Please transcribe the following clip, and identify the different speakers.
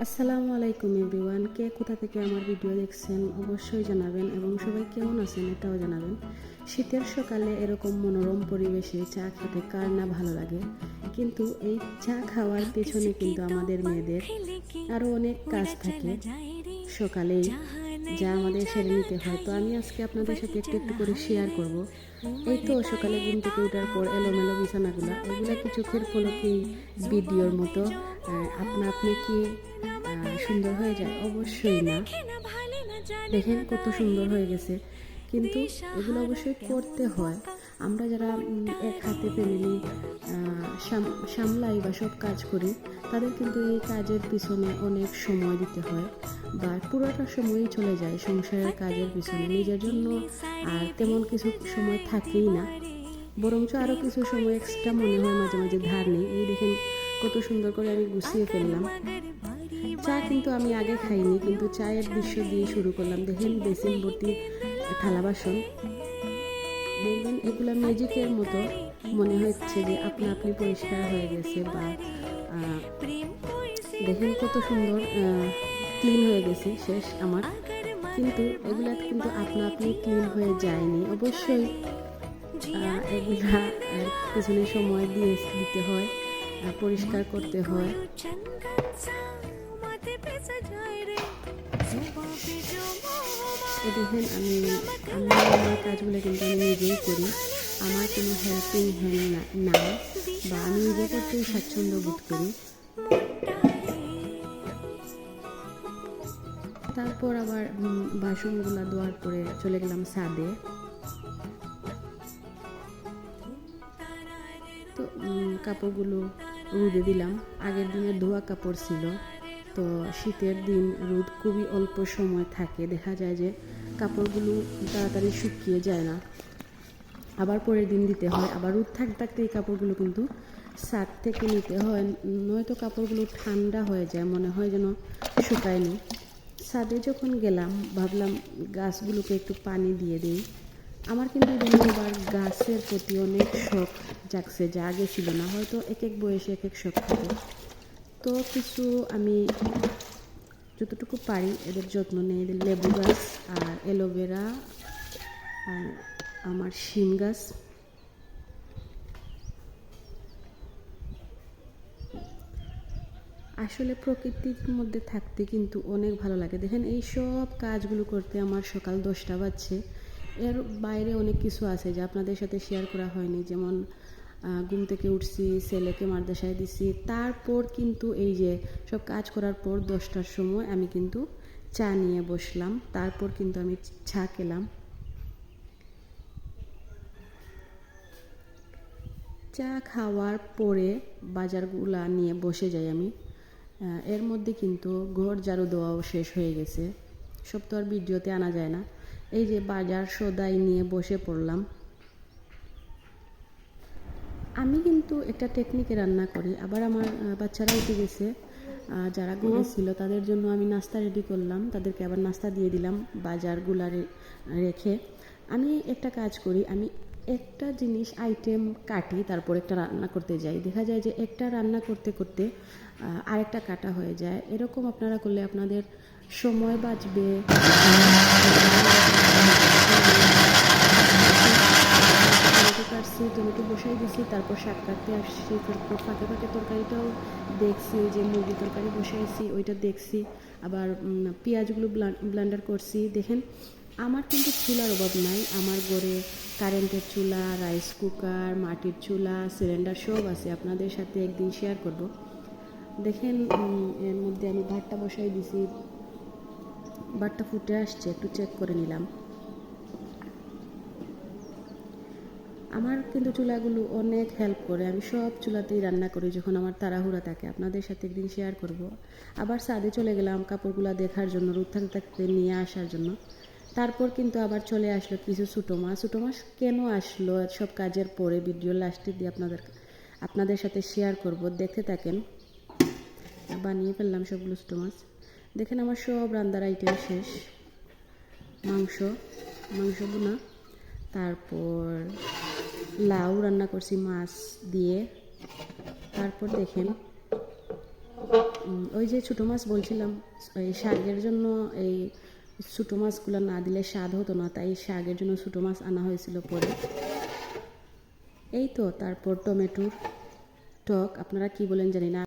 Speaker 1: আসসালামু আলাইকুম এভরিওয়ান, কে কোথা থেকে আমার ভিডিও দেখছেন অবশ্যই জানাবেন এবং সবাই কেমন আছেন এটাও জানাবেন। শীতের সকালে এরকম মনোরম পরিবেশে চা খেতে কার না ভালো লাগে, কিন্তু এই চা খাওয়ার পেছনে কিন্তু আমাদের মেয়েদের আরও অনেক কাজ থাকে সকালেই, যা আমাদের সেরে নিতে হয়। তো আমি আজকে আপনাদের সাথে একটু একটু করে শেয়ার করব। এই তো সকালে ঘুম থেকে ওঠার পর এলোমেলো বিছানাগুলো, এগুলা কি চোখের পলকেই ভিডিওর মতো আপনা আপনি কি সুন্দর হয়ে যায়? অবশ্যই না। দেখেন কত সুন্দর হয়ে গেছে, কিন্তু এগুলো অবশ্যই করতে হয়। আমরা যারা এক হাতে ফ্যামিলি সামলাই বা সব কাজ করি, তাদের কিন্তু এই কাজের পিছনে অনেক সময় দিতে হয় বা পুরোটা সময়ই চলে যায় সংসারের কাজের পিছনে। নিজের জন্য আর তেমন কিছু সময় থাকেই না, বরঞ্চ আরও কিছু সময় এক্সট্রা মনে হয় মাঝে মাঝে ধার নেই। এই দেখেন কত সুন্দর করে আমি গুছিয়ে ফেললাম। চা কিন্তু আমি আগে খাইনি, কিন্তু চায়ের দৃশ্য দিয়ে শুরু করলাম। দেখেন বেসিন ভর্তি থালা বাসন, দেখবেন এগুলো ম্যাজিকের মতো মনে হচ্ছে যে আপনা আপনি পরিষ্কার হয়ে গেছে, বা দেখেন কত সুন্দর ক্লিন হয়ে গেছে শেষ আমার। কিন্তু এগুলা কিন্তু আপনা আপনি ক্লিন হয়ে যায়নি, অবশ্যই এগুলা পিছনে সময় দিতে হয়, পরিষ্কার করতে হয়। দেখেন আমি আমার কাজগুলো কিন্তু আমি নিজেই করি, আমার কোনো হেল্পিং হ্যান্ড নাই, বা আমি নিজে করতেই স্বাচ্ছন্দ্য বোধ করি। তারপর আবার বাসনগুলো ধোয়ার পরে চলে গেলাম ছাদে। তো কাপড়গুলো রোদে দিলাম, আগের দিনের ধোয়া কাপড় ছিল, তো শীতের দিন রোদ খুবই অল্প সময় থাকে, দেখা যায় যে কাপড়গুলো তাড়াতাড়ি শুকিয়ে যায় না, আবার পরের দিন দিতে হয়। আবার রোদ থাকতে থাকতে এই কাপড়গুলো কিন্তু ছাদ থেকে নিতে হয়, নয়তো কাপড়গুলো ঠান্ডা হয়ে যায়, মনে হয় যেন শুকায়নি। ছাদে যখন গেলাম ভাবলাম গাছগুলোকে একটু পানি দিয়ে দিই। আমার কিন্তু এবার গাছের প্রতি অনেক শখ জাগছে, যা আগে ছিল না। হয়তো এক এক বয়সে এক এক শখ থাকে, তো কিছু আমি যতটুকু পারি এদের যত্ন নেই। লেবু গাছ আর অ্যালোভেরা আর আমার শিম গাছ। আসলে প্রকৃতির মধ্যে থাকতে কিন্তু অনেক ভালো লাগে। দেখেন এই সব কাজগুলো করতে আমার সকাল 10টা বাজছে। এর বাইরে অনেক কিছু আছে যা আপনাদের সাথে শেয়ার করা হয়নি, যেমন ঘুম থেকে উঠছি, ছেলেকে মাদ্রাসায় দিছি, তারপর কিন্তু এই যে সব কাজ করার পর 10টার সময় আমি কিন্তু চা নিয়ে বসলাম, তারপর কিন্তু আমি চা খেলাম। চা খাওয়ার পরে বাজারগুলা নিয়ে বসে যাই আমি। এর মধ্যে কিন্তু ঘর ঝাড়ু দেওয়াও শেষ হয়ে গেছে, সব তো আর ভিডিওতে আনা যায় না। এই যে বাজার সদাই নিয়ে বসে পড়লাম। আমি কিন্তু একটা টেকনিকে রান্না করি, আবার আমার বাচ্চারা উঠে গেছে, যারা ঘুমিয়েছিল তাদের জন্য আমি নাস্তা রেডি করলাম, তাদেরকে আবার নাস্তা দিয়ে দিলাম বাজারগুলা রেখে। আমি একটা কাজ করি, আমি একটা জিনিস আইটেম কাটি, তারপর একটা রান্না করতে যাই, দেখা যায় যে একটা রান্না করতে করতে আরেকটা কাটা হয়ে যায়। এরকম আপনারা করলে আপনাদের সময় বাঁচবে। টমেটো বসাই দিছি, তারপর শাক কাটতে আসছি, তারপর ফাঁকে ফাঁকে তরকারিটাও দেখছি, যে মুরগি তরকারি বসাইছি ওইটা দেখছি, আবার পেঁয়াজগুলো ব্লেন্ডার করছি। দেখেন আমার কিন্তু চুলার অভাব নাই, আমার ঘরে কারেন্টের চুলা, রাইস কুকার, মাটির চুলা, সিলিন্ডার সব আছে, আপনাদের সাথে একদিন শেয়ার করব। দেখেন এর মধ্যে আমি ভাতটা বসাই দিছি, ভাতটা ফুটে আসছে, একটু চেক করে নিলাম। আমার কিন্তু চুলাগুলো অনেক হেল্প করে, আমি সব চুলাতেই রান্না করি যখন আমার তাড়াহুড়া থাকে, আপনাদের সাথে একদিন শেয়ার করব। আবার ছাদে চলে গেলাম কাপড়গুলো দেখার জন্য, রোদ থাকতে থাকতে নিয়ে আসার জন্য। তারপর কিন্তু আবার চলে আসলো কিছু ছোটো মাছ কেন আসলো সব কাজের পরে, ভিডিও লাস্টে দিয়ে আপনাদের সাথে শেয়ার করব, দেখতে থাকেন। বানিয়ে ফেললাম সবগুলো ছোটো মাছ। দেখেন আমার সব রান্নার আইটেম শেষ। মাংস বোনা, তারপর লাউ রান্না করছি মাছ দিয়ে। তারপর দেখেন ওই যে ছোটো মাছ বলছিলাম, এই শাকের জন্য এই ছোটো মাছগুলো না দিলে স্বাদ হতো না, তাই শাকের জন্য ছোটো মাছ আনা হয়েছিল পরে। এই তো তারপর টমেটোর টক, আপনারা কি বলেন জানি না।